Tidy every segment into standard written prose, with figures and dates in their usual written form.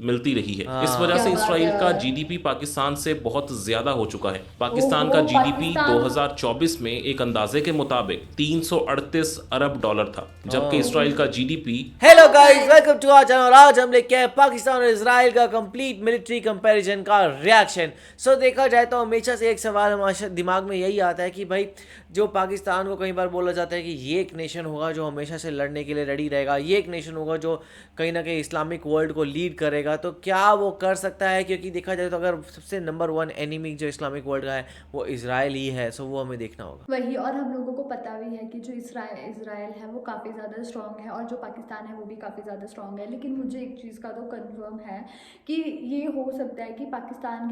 मिलती रही है। इस वजह से इसराइल का जीडीपी पाकिस्तान से बहुत ज्यादा हो चुका है। पाकिस्तान का जीडीपी 2024 में एक अंदाजे के मुताबिक 338 अरब डॉलर था, जबकि इसराइल का GDP. Hello guys, welcome to our channel. आज हम लेके आए पाकिस्तान और इजराइल का कंप्लीट मिलिट्री कंपैरिजन का रिएक्शन। सो देखा जाए तो हमेशा से एक सवाल हमारे दिमाग में यही आता है कि भाई जो पाकिस्तान को कई बार बोला जाता है कि ये एक नेशन होगा जो हमेशा से लड़ने के लिए रेडी रहेगा, ये एक नेशन होगा जो कहीं ना कहीं इस्लामिक वर्ल्ड को लीड करेगा, तो क्या वो कर सकता है? क्योंकि देखा जाए तो अगर सबसे नंबर 1 एनिमी जो इस्लामिक वर्ल्ड का है वो इजराइल ही है। सो वो हमें देखना होगा वही। और हम लोगों को पता भी है कि जो इजराइल है वो काफ़ी ज़्यादा स्ट्रॉन्ग है और जो पाकिस्तान है वो भी काफ़ी ज़्यादा स्ट्रॉन्ग है। लेकिन मुझे एक चीज़ का तो कंफर्म है कि ये हो सकता है कि पाकिस्तान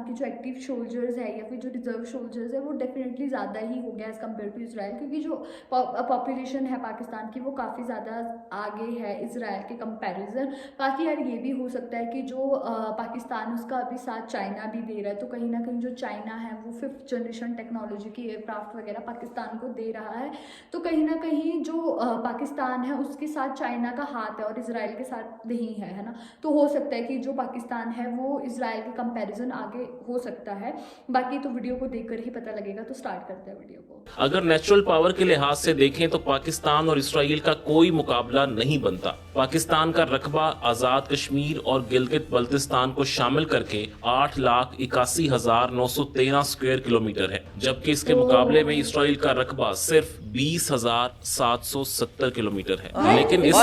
के जो एक्टिव सोल्जर्स है या फिर जो रिजर्व सोल्जर्स है वो डेफिनेटली ज़्यादा ही हो गया एज़ कम्पेयर टू इसराइल, क्योंकि जो पॉपुलेशन है पाकिस्तान की वो काफ़ी ज़्यादा आगे है इसराइल के कंपैरिजन। बाकी यार ये भी हो सकता है कि जो पाकिस्तान उसका अभी साथ चाइना भी दे रहा है, तो कहीं ना कहीं जो चाइना है वो 5th जनरेशन टेक्नोलॉजी की एयरक्राफ्ट वगैरह पाकिस्तान को दे रहा है, तो कहीं ना कहीं जो पाकिस्तान है उसके साथ चाइना का हाथ है और इसराइल के साथ नहीं है ना। तो हो सकता है कि जो पाकिस्तान है वो इसराइल के कंपैरिजन आगे हो सकता है। बाकी तो वीडियो को देखकर ही पता लगेगा, तो स्टार्ट करते हैं वीडियो को। अगर नेचुरल पावर के लिहाज से देखें तो पाकिस्तान और इसराइल का कोई मुकाबला नहीं बनता। पाकिस्तान का रकबा आजाद कश्मीर और गिलगित बल्तिस्तान को शामिल करके 8,81,913 स्क्वायर किलोमीटर है, जबकि इसके मुकाबले में इसराइल का रकबा सिर्फ 20,770 किलोमीटर है। लेकिन इस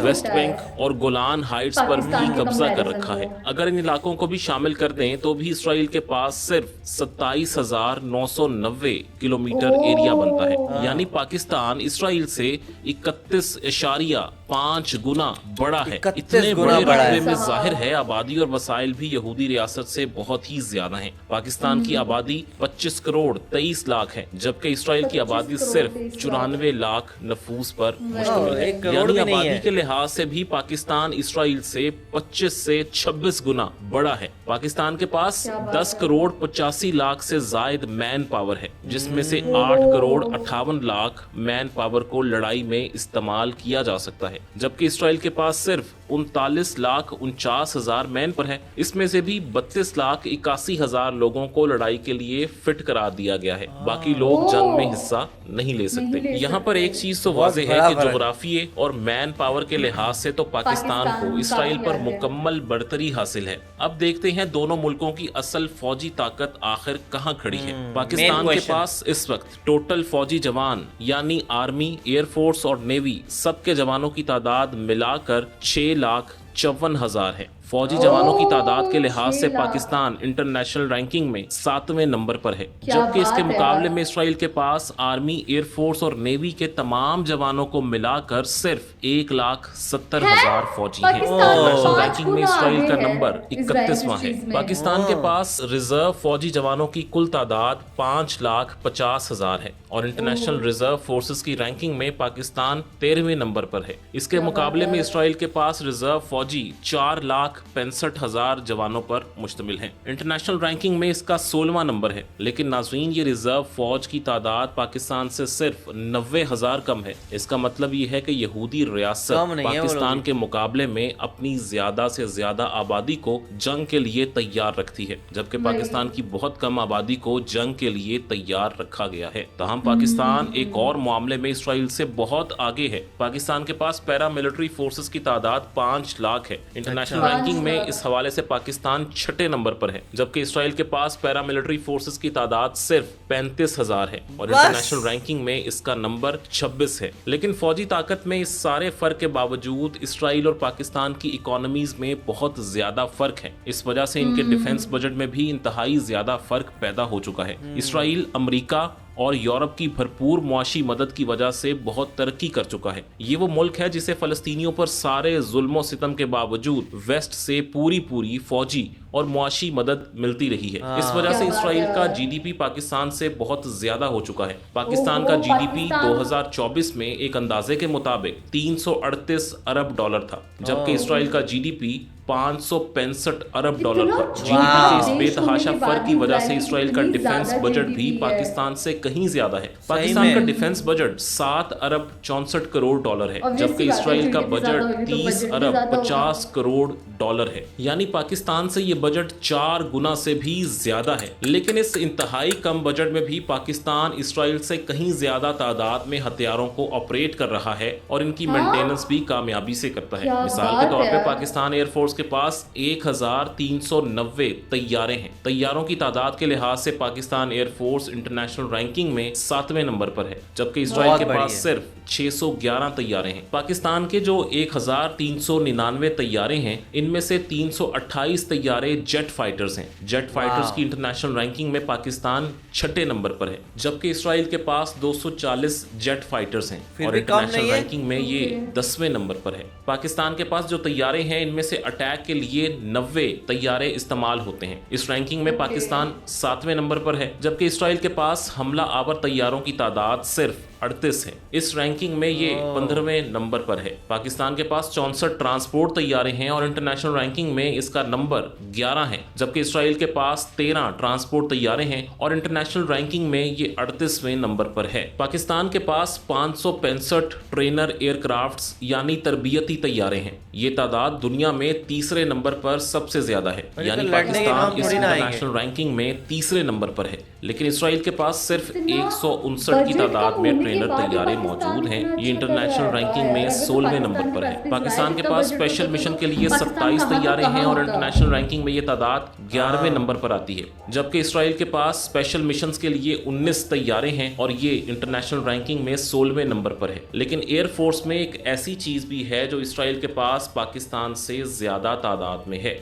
वेस्ट बैंक और गोलान हाइट्स पर भी कब्जा कर रखा है। अगर इन इलाकों को भी शामिल कर दें तो भी इसराइल के पास सिर्फ 27,990 किलोमीटर एरिया बनता है। यानी पाकिस्तान इसराइल से 31.5 गुना बड़ा है। इतने बड़े रकबे में जाहिर है आबादी और वसाइल भी यहूदी रियासत से बहुत ही ज्यादा हैं। पाकिस्तान की आबादी 25 करोड़ 23 लाख है, जबकि इसराइल की आबादी सिर्फ 94 लाख नफूस पर मुश्तमिल है। यानी आबादी के लिहाज से भी पाकिस्तान इसराइल से 25 से 26 गुना बड़ा है। पाकिस्तान के पास 10 करोड़ 85 लाख से जायद मैन पावर है, जिसमें से 8 करोड़ 58 लाख मैन पावर को लड़ाई में इस्तेमाल किया जा सकता है, जबकि इसराइल के पास सिर्फ 39,49,000 मैन पर है। इसमें से भी 32,81,000 लोगों को लड़ाई के लिए फिट करा दिया गया है। बाकी लोग जंग में हिस्सा नहीं ले सकते। यहाँ पर एक चीज तो वाज़ेह है कि जोग्राफिये और मैन पावर के लिहाज से तो पाकिस्तान को इसराइल पर मुकम्मल बढ़तरी हासिल है। अब देखते हैं दोनों मुल्कों की असल फौजी ताकत आखिर कहाँ खड़ी है। पाकिस्तान के पास इस वक्त टोटल फौजी जवान यानी आर्मी, एयरफोर्स और नेवी सबके जवानों की तादाद मिलाकर 6,54,000 है। फौजी जवानों की तादाद के लिहाज से पाकिस्तान इंटरनेशनल रैंकिंग में 7वें नंबर पर है, जबकि इसके मुकाबले में इसराइल के पास आर्मी, एयरफोर्स और नेवी के तमाम जवानों को मिलाकर सिर्फ 1,70,000 फौजी हैं। इंटरनेशनल रैंकिंग में इसराइल का नंबर 31वां है। पाकिस्तान के पास रिजर्व फौजी जवानों की कुल तादाद 5,50,000 है और इंटरनेशनल रिजर्व फोर्सेस की रैंकिंग में पाकिस्तान 13वें नंबर पर है। इसके मुकाबले में इसराइल के पास रिजर्व फौजी 4,65,000 जवानों पर मुश्तमिल हैं। इंटरनेशनल रैंकिंग में इसका 16वां नंबर है। लेकिन नाज़रीन, ये रिजर्व फौज की तादाद पाकिस्तान से सिर्फ 90,000 कम है। इसका मतलब ये है कि यहूदी रियासत पाकिस्तान के मुकाबले में अपनी ज्यादा से ज्यादा आबादी को जंग के लिए तैयार रखती है, जबकि पाकिस्तान की बहुत कम आबादी को जंग के लिए तैयार रखा गया है। तहम पाकिस्तान एक और मामले में इसराइल से बहुत आगे है। पाकिस्तान के पास पैरा मिलिट्री फोर्सेस की तादाद 5 लाख है। इंटरनेशनल रैंकिंग में इस हवाले से पाकिस्तान 6ठे नंबर पर है, जबकि इसराइल के पास पैरा मिलिट्री फोर्सेस की तादाद सिर्फ 35,000 है और इंटरनेशनल रैंकिंग में इसका नंबर 26 है। लेकिन फौजी ताकत में इस सारे फर्क के बावजूद इसराइल और पाकिस्तान की इकोनॉमीज में बहुत ज्यादा फर्क है। इस वजह से इनके डिफेंस बजट में भी इंतहाई ज्यादा फर्क पैदा हो चुका है। इसराइल अमेरिका और यूरोप की भरपूर मुआशी मदद की वजह से बहुत तरक्की कर चुका है। ये वो मुल्क है जिसे फलस्तीनियों पर सारे जुल्म सितम के बावजूद वेस्ट से पूरी फौजी और मुआशी मदद मिलती रही है। इस वजह से इसराइल का जीडीपी पाकिस्तान से बहुत ज्यादा हो चुका है। पाकिस्तान का जीडीपी 2024 में एक अंदाजे के मुताबिक 338 अरब डॉलर था, जबकि इसराइल का जीडीपी 565 अरब डॉलर इतना था। छोटा जीडीपी के इस देश बेतहाशा होने के फर्क बाद की वजह से इजराइल इसराइल का इतनी डिफेंस ज्यादा बजट भी GDP है। पाकिस्तान से कहीं ज्यादा है। पाकिस्तान में। का डिफेंस बजट 7 अरब 64 करोड़ डॉलर है, Obvious जबकि सी बात है, इसराइल का GDP ज्यादा बजट होगी तो 30 budget भी अरब ज्यादा होगा। 50 करोड़ डॉलर है। यानी पाकिस्तान से ये बजट 4 गुना से भी ज्यादा है। लेकिन इस इंतहाई कम बजट में भी पाकिस्तान इसराइल से कहीं ज्यादा तादाद में हथियारों को ऑपरेट कर रहा है और इनकी मेंटेनेंस भी कामयाबी से करता है। क्या मिसाल के बात तौर है पे यार। पाकिस्तान एयरफोर्स के पास 1390 तैयारे हैं। तैयारों की तादाद के लिहाज से पाकिस्तान एयरफोर्स इंटरनेशनल रैंकिंग में 7वें नंबर पर है, जबकि इसराइल बहुत के बढ़िया। पास सिर्फ 611 तैयारे हैं। पाकिस्तान के जो 1399 तैयारे हैं, इनमें से 328 तैयारे जेट फाइटर्स हैं। जेट फाइटर्स की इंटरनेशनल रैंकिंग में पाकिस्तान 6ठे नंबर पर है, जबकि इसराइल के पास 240 जेट फाइटर्स हैं फिर और भी कम इंटरनेशनल नहीं है। रैंकिंग में ये 10वें नंबर पर है। पाकिस्तान के पास जो तैयारे हैं, इनमें से अटैक के लिए 90 तैयारे इस्तेमाल होते हैं। इस रैंकिंग में पाकिस्तान 7वें नंबर पर है, जबकि इसराइल के पास हमला आवर तैयारों की तादाद सिर्फ 38 है। इस रैंकिंग में ये 15वें नंबर पर है। पाकिस्तान के पास 64 ट्रांसपोर्ट तैयारे हैं और इंटरनेशनल रैंकिंग में इसका नंबर 11 है, जबकि इसराइल के पास 13 ट्रांसपोर्ट तैयारे हैं और इंटरनेशनल रैंकिंग में ये 38वें नंबर पर है। पाकिस्तान के पास 565 ट्रेनर एयरक्राफ्ट्स यानी तरबियती तैयारे हैं। ये तादाद दुनिया में तीसरे नंबर पर सबसे ज्यादा है, अरे यानी तो लड़ने के पाकिस्तान काम इस थोड़ी ना आएंगे। इंटरनेशनल रैंकिंग में तीसरे नंबर पर है। लेकिन इसराइल के पास सिर्फ इतना 159 की बजट तादाद कम में होने के ट्रेनर बाद भी तैयारे पाकिस्तान मौजूद हैं। इतना ये अच्छा कर इंटरनेशनल रहा है। रैंकिंग में अगर तो 16वें पाकिस्तान नंबर पर के है। पास पाकिस्तान के इतना पास बजट स्पेशल होता मिशन तो के लिए पाकिस्तान 27 कहाँ तैयारे कहाँ हैं और होता। इंटरनेशनल रैंकिंग में ये तादाद 11वें नंबर पर आती है, जबकि इसराइल के पास स्पेशल मिशंस के लिए 19 तैयारे हैं और ये इंटरनेशनल रैंकिंग में 16वें नंबर पर है। लेकिन एयरफोर्स में एक ऐसी चीज भी है जो इसराइल के पास पाकिस्तान से ज्यादा तादाद में है।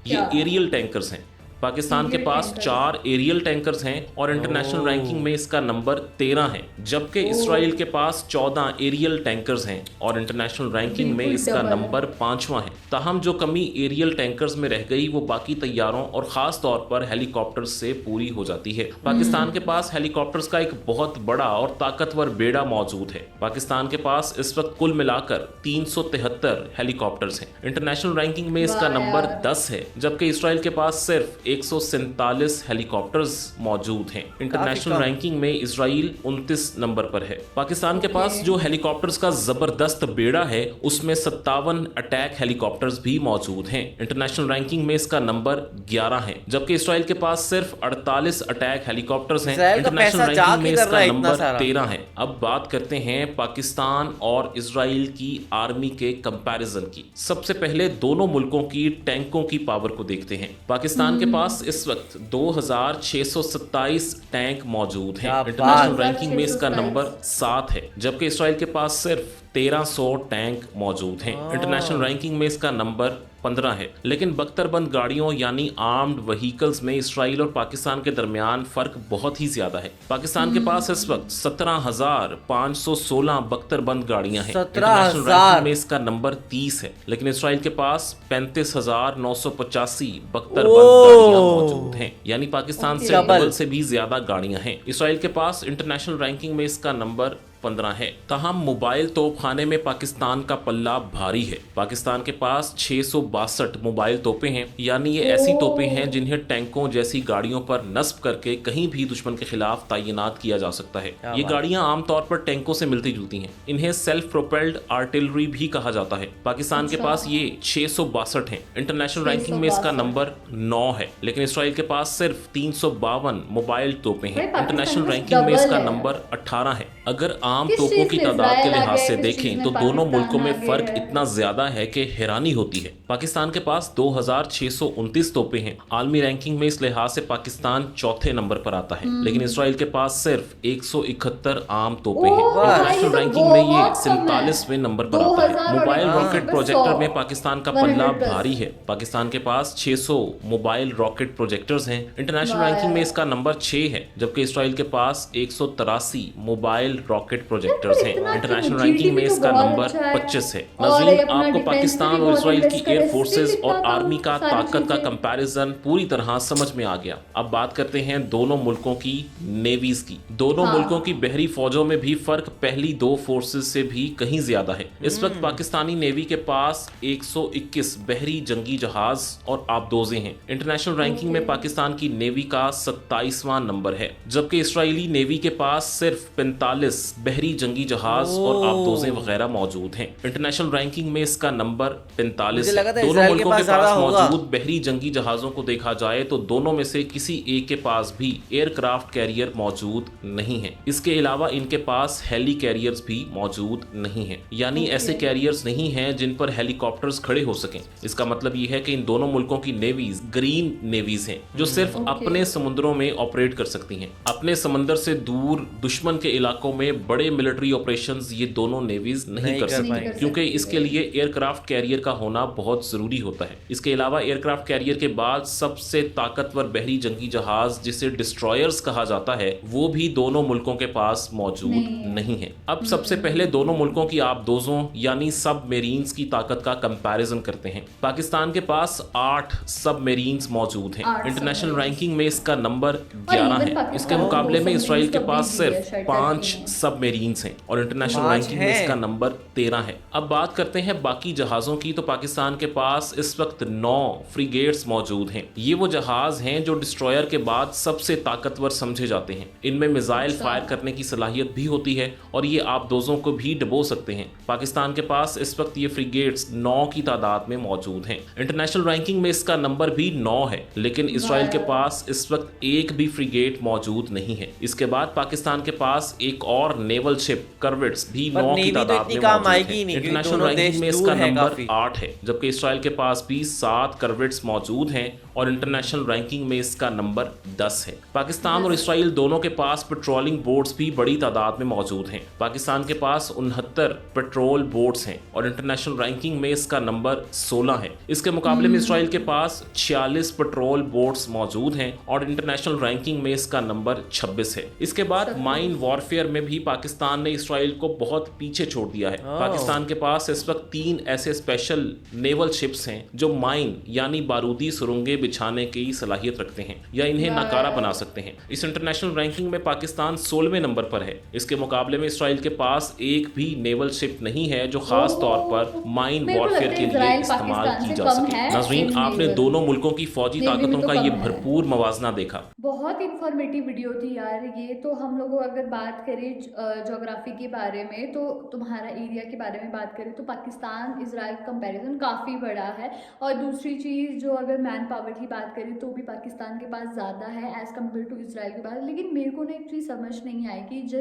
ये क्या? एरियल टैंकर्स हैं। पाकिस्तान के एरियल पास टैंकर्स। 4 एरियल टैंकर्स हैं और इंटरनेशनल रैंकिंग में इसका नंबर 13 है, जबकि इसराइल के पास 14 एरियल टैंकर्स हैं और इंटरनेशनल रैंकिंग में बिल्कुल इसका डबल। नंबर 5वां है। ताहम जो कमी एरियल टैंकर्स में रह गई वो बाकी तैयारों और खास तौर पर हेलीकॉप्टर्स से पूरी हो जाती है। पाकिस्तान के पास हेलीकॉप्टर्स का एक बहुत बड़ा और ताकतवर बेड़ा मौजूद है। पाकिस्तान के पास इस वक्त कुल मिलाकर 373 हेलीकॉप्टर्स हैं। इंटरनेशनल रैंकिंग में इसका वाह नंबर यार। 10 है, जबकि इसराइल के पास सिर्फ 147 हेलीकॉप्टर्स मौजूद हैं। इंटरनेशनल कम। रैंकिंग में इसराइल 29 नंबर पर है। पाकिस्तान के पास जो हेलीकॉप्टर्स का जबरदस्त बेड़ा है, उसमें 57 अटैक हेलीकॉप्टर्स भी मौजूद हैं। इंटरनेशनल रैंकिंग में इसका नंबर 11 है, जबकि इसराइल के पास सिर्फ 48 अटैक हेलीकॉप्टर्स हैं। इसराइल का इंटरनेशनल पैसा जा रैंकिंग में किधर रहा इसका है इतना नंबर सारा? 13 है। अब बात करते हैं पाकिस्तान और इसराइल की आर्मी के कंपैरिजन की। सबसे पहले दोनों मुल्कों की टैंकों की पावर को देखते हैं। पाकिस्तान के पास इस वक्त 2627 टैंक मौजूद हैं। क्या बात। इंटरनेशनल रैंकिंग में इसका 2627 नंबर 7 है, जबकि इसराइल के पास सिर्फ 1300 टैंक मौजूद हैं। इंटरनेशनल रैंकिंग में इसका नंबर 15 है। लेकिन बख्तरबंद गाड़ियों यानी आर्म्ड व्हीकल्स में इसराइल और पाकिस्तान के दरमियान फर्क बहुत ही ज्यादा है। पाकिस्तान के पास इस वक्त 17,516 बख्तरबंद गाड़ियां हैं। 17,000 इंटरनेशनल रैंकिंग में इसका नंबर 30 है, लेकिन इसराइल के पास 35,985 बख्तरबंद गाड़ियां मौजूद हैं। यानी पाकिस्तान से डबल। डबल से भी ज्यादा गाड़ियां हैं। इसराइल के पास इंटरनेशनल रैंकिंग में इसका नंबर 15 है। ताहम मोबाइल तोपखाने में पाकिस्तान का पल्ला भारी है। पाकिस्तान के पास 662 मोबाइल तोपें हैं, यानी ये ऐसी तोपें हैं जिन्हें टैंकों जैसी गाड़ियों पर नस्ब करके कहीं भी दुश्मन के खिलाफ तैनात किया जा सकता है। ये गाड़ियां आमतौर पर टैंकों से मिलती जुलती हैं। इन्हें सेल्फ प्रोपेल्ड आर्टिलरी भी कहा जाता है। पाकिस्तान के पास ये 662 हैं। इंटरनेशनल रैंकिंग में इसका नंबर 9 है, लेकिन इसराइल के पास सिर्फ 352 मोबाइल तोपें हैं। भाई, पाकिस्तान इंटरनेशनल में रैंकिंग में डबल इसका है। नंबर 18 है। अगर आम किस तोपों चीज़ की में तादाद के इजराइल लिहाज आगे से है, किस देखें चीज़ तो में दोनों पाकिस्तान मुल्कों में आगे फर्क है। इतना ज्यादा है कि हैरानी होती है। पाकिस्तान के पास 2629 तोपें हैं। आलमी रैंकिंग में इस लिहाज से पाकिस्तान चौथे नंबर पर आता है, लेकिन इसराइल के पास सिर्फ 171 आम तोपें हैं। ओह, भाई, इंटरनेशनल ये तो रैंकिंग में ये बहुत कम है। 47वें नंबर पर आता है। 2000 मोबाइल और रॉकेट 100 प्रोजेक्टर में पाकिस्तान का पल्ला 100 भारी है। पाकिस्तान के पास 600 मोबाइल रॉकेट प्रोजेक्टर्स हैं। इंटरनेशनल वाह। रैंकिंग में इसका नंबर 6 है, जबकि इसराइल के पास 183 मोबाइल मिसाइल रॉकेट प्रोजेक्टर्स हैं। इतना इंटरनेशनल क्यों? रैंकिंग में GDP तो इसका बहुत नंबर अच्छा है। 25 है। और नज़रीन, अपना आपको defense पाकिस्तान पे भी और बहुत इसराइल की invest करे, एयर फोर्सेस still और इतना आर्मी कम का सारी ताकत का चीजें। कंपैरिजन पूरी तरह समझ में आ गया। अब बात करते हैं दोनों मुल्कों की नेवीज की। दोनों हाँ। मुल्कों की बहरी फौजों में भी फर्क पहली दो फोर्सेस से भी कहीं ज्यादा है। इस वक्त पाकिस्तानी नेवी के पास 121 बहरी जंगी जहाज और आबदोजें हैं। इंटरनेशनल रैंकिंग में पाकिस्तान की नेवी का 27वां नंबर है, जबकि इसराइली नेवी के पास सिर्फ 45 बहरी जंगी जहाज और आबदोजें वगैरह मौजूद हैं। इंटरनेशनल रैंकिंग में इसका नंबर 45 मुझे है। लगा था दोनों इजराइल के मुल्कों पास के ज्यादा पास होगा। मौजूद बहरी जंगी जहाजों को देखा जाए तो दोनों में से किसी एक के पास भी एयरक्राफ्ट कैरियर मौजूद नहीं है। इसके अलावा इनके पास हेली कैरियर्स भी मौजूद नहीं है, यानी ऐसे कैरियर्स नहीं हैं जिन पर हेलीकॉप्टर्स खड़े हो सकें। इसका मतलब यह है कि इन दोनों मुल्कों की नेवीज ग्रीन नेवीज हैं, जो सिर्फ अपने समुद्रों में ऑपरेट कर सकती हैं। अपने समंदर से दूर दुश्मन के इलाकों में बड़े मिलिट्री ऑपरेशंस ये दोनों नेवीज नहीं कर सकती, पाएंगी। क्योंकि इसके लिए एयरक्राफ्ट कैरियर का होना बहुत जरूरी होता है। इसके अलावा एयरक्राफ्ट कैरियर के बाद सबसे ताकतवर बहरी जंगी जहाज जिसे डिस्ट्रॉयर्स कहा जाता है, वो भी दोनों मुल्कों के पास मौजूद नहीं है। अब सबसे पहले दोनों मुल्कों की आबदोजों यानी सबमरीन्स की ताकत का कंपैरिजन करते हैं। पाकिस्तान के पास 8 सबमरीन्स मौजूद हैं। 8 इंटरनेशनल रैंकिंग में इसका नंबर 11 even है। पाकिस्तान इसके को मुकाबले में इसराइल के submarines पास कभी भी है, सिर्फ शायद 5 करती हैं। सबमरीन्स हैं और इंटरनेशनल 5 रैंकिंग में हैं। इसका नंबर 13 है। अब बात करते हैं बाकी जहाजों की, तो पाकिस्तान के पास इस वक्त 9 फ्रिगेट्स मौजूद हैं। ये वो जहाज हैं जो डिस्ट्रॉयर के बाद सबसे ताकतवर समझे जाते हैं। इनमें मिसाइल फायर करने की सलाहियत भी होती है और ये आबदोजों को भी डुबो सकते हैं। पाकिस्तान के पास इस वक्त ये फ्रिगेट्स 9 की तादाद में मौजूद हैं। इंटरनेशनल रैंकिंग में इसका नंबर भी 9 है, लेकिन इसराइल के पास इस वक्त एक भी फ्रिगेट मौजूद नहीं है। इसके बाद पाकिस्तान के पास एक और नेवल शिप करवेट्स भी पर 9 की नेवी तो तादाद इतनी में काम मौजूद आएगी है। नहीं, क्योंकि इंटरनेशनल दोनों रैंकिंग देश में दूर इसका हैं नंबर काफी। 8 है, जबकि इसराइल के पास भी 7 करवेट्स मौजूद हैं और इंटरनेशनल रैंकिंग में इसका नंबर 10 है। पाकिस्तान और इसराइल दोनों के पास पेट्रोलिंग बोट्स भी बड़ी तादाद में मौजूद हैं। पाकिस्तान के पास 69 पेट्रोल बोट्स हैं और इंटरनेशनल रैंकिंग में इसका नंबर 16 है। इसके मुकाबले में इसराइल के पास 46 पेट्रोल बोट्स मौजूद हैं और इंटरनेशनल रैंकिंग में इसका नंबर 26 है। इसके बाद माइन वॉरफेयर में भी पाकिस्तान ने इसराइल को बहुत पीछे छोड़ दिया है। पाकिस्तान के पास इस वक्त 3 ऐसे स्पेशल नेवल शिप्स हैं जो माइन यानी बारूदी सुरंगें बिछाने की सलाहियत रखते हैं या इन्हें नाकारा बना सकते हैं। इस इंटरनेशनल रैंकिंग में पाकिस्तान 16वें नंबर पर है। इसके मुकाबले में इसराइल के पास एक भी नेवल शिप नहीं है जो खास तौर पर माइन मेरे को वॉरफेयर लगता के है लिए इजराइल इस्तेमाल पाकिस्तान की से जा कम सके। है नाज़रीन, इन आपने नेवल। दोनों मुल्कों की फौजी नेवी में ताकतों तो का कम ये है। भरपूर मवाजना देखा। बहुत इंफॉर्मेटिव वीडियो थी यार ये। तो हम लोग अगर बात करें ज्योग्राफी के बारे में, तो तुम्हारा एरिया के बारे में बात करें, तो पाकिस्तान इजराइल कंपैरिजन काफ़ी बड़ा है। और दूसरी चीज़, जो अगर मैन पावर की बात करें तो भी पाकिस्तान के पास ज़्यादा है एज़ कम्पेयर टू इजराइल के पास। लेकिन मेरे को ना एक चीज़ समझ नहीं आई कि जो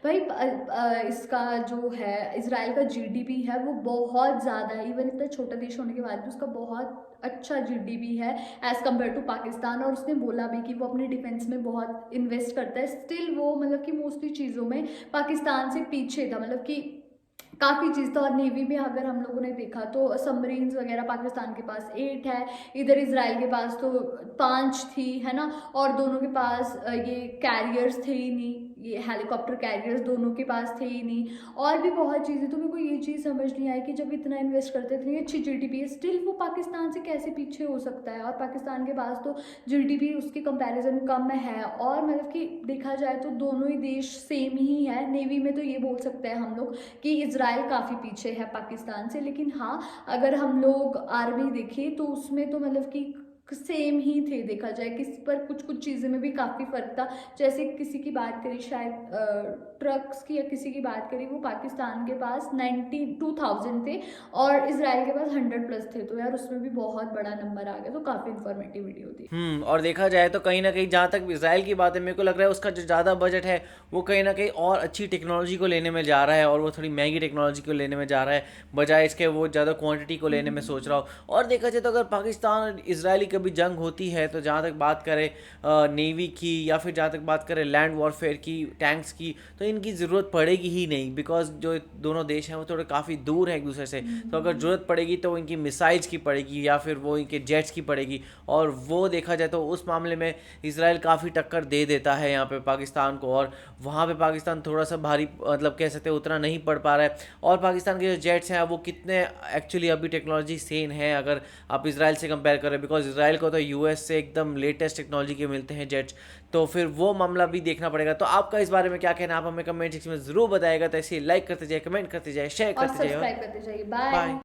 भाई इसका जो है इजराइल का जीडीपी है वो बहुत ज़्यादा है। इवन इतना छोटा देश होने के बाद भी उसका बहुत अच्छा जीडीपी है एज़ कम्पेयर टू पाकिस्तान। और उसने बोला भी कि वो अपने डिफेंस में बहुत इन्वेस्ट करता है। स्टिल वो मतलब कि मोस्टली चीज़ों में पाकिस्तान से पीछे था, मतलब कि काफ़ी चीज़ था। और नेवी में अगर हम लोगों ने देखा तो सबमरीन्स वगैरह पाकिस्तान के पास 8 है, इधर इजराइल के पास तो 5 थी, है ना। और दोनों के पास ये कैरियर्स थे ही नहीं, ये हेलीकॉप्टर कैरियर्स दोनों के पास थे ही नहीं, और भी बहुत चीज़ें। तो मेरे को ये चीज़ समझ नहीं आई कि जब इतना इन्वेस्ट करते थे, इतनी अच्छी जीडीपी है, स्टिल वो पाकिस्तान से कैसे पीछे हो सकता है। और पाकिस्तान के पास तो जीडीपी उसके कंपैरिजन कम है। और मतलब कि देखा जाए तो दोनों ही देश सेम ही है। नेवी में तो ये बोल सकते हैं हम लोग कि इजराइल काफ़ी पीछे है पाकिस्तान से। लेकिन हाँ, अगर हम लोग आर्मी देखें तो उसमें तो मतलब कि सेम ही थे देखा जाए। किस पर कुछ कुछ चीज़ें में भी काफ़ी फ़र्क था। जैसे किसी की बात करी शायद ट्रक्स की, या किसी की बात करी, वो पाकिस्तान के पास 92,000 थे और इजराइल के पास 100+ थे। तो यार उसमें भी बहुत बड़ा नंबर आ गया। तो काफ़ी इन्फॉर्मेटिव वीडियो थी। और देखा जाए तो कहीं ना कहीं जहाँ तक इजराइल की बात है, मेरे को लग रहा है उसका जो ज़्यादा बजट है वो कहीं ना कहीं और अच्छी टेक्नोलॉजी को लेने में जा रहा है, और वो थोड़ी महंगी टेक्नोलॉजी को लेने में जा रहा है, बजाय इसके वो ज़्यादा क्वांटिटी को लेने में सोच रहा हो। और देखा जाए तो अगर पाकिस्तान और इजरायली कभी जंग होती है तो जहाँ तक बात करें नेवी की या फिर जहाँ तक बात करें लैंड वॉरफेयर की, टैंक्स की, तो इनकी ज़रूरत पड़ेगी ही नहीं, बिकॉज जो दोनों देश हैं वो थोड़े काफ़ी दूर हैं एक दूसरे से। तो अगर ज़रूरत पड़ेगी तो इनकी मिसाइल्स की पड़ेगी या फिर वो इनके जेट्स की पड़ेगी, और वो देखा जाए तो उस मामले में इसराइल काफ़ी टक्कर दे देता है यहाँ पे पाकिस्तान को, और वहाँ पे पाकिस्तान थोड़ा सा भारी मतलब कह सकते हैं उतना नहीं पड़ पा रहा है। और पाकिस्तान के जो जेट्स हैं वो कितने एक्चुअली अभी टेक्नोलॉजी सेन है अगर आप इसराइल से कंपेयर करें, बिकॉज इसराइल को तो यूएस से एकदम लेटेस्ट टेक्नोलॉजी के मिलते हैं जेट्स, तो फिर वो मामला भी देखना पड़ेगा। तो आपका इस बारे में क्या कहना है, आप हमें कमेंट सेक्शन में ज़रूर बताइएगा। तो ऐसे लाइक करते जाइए, कमेंट करते जाइए, शेयर और करते जाइए, सब्सक्राइब करते जाइए। बाय। बाय।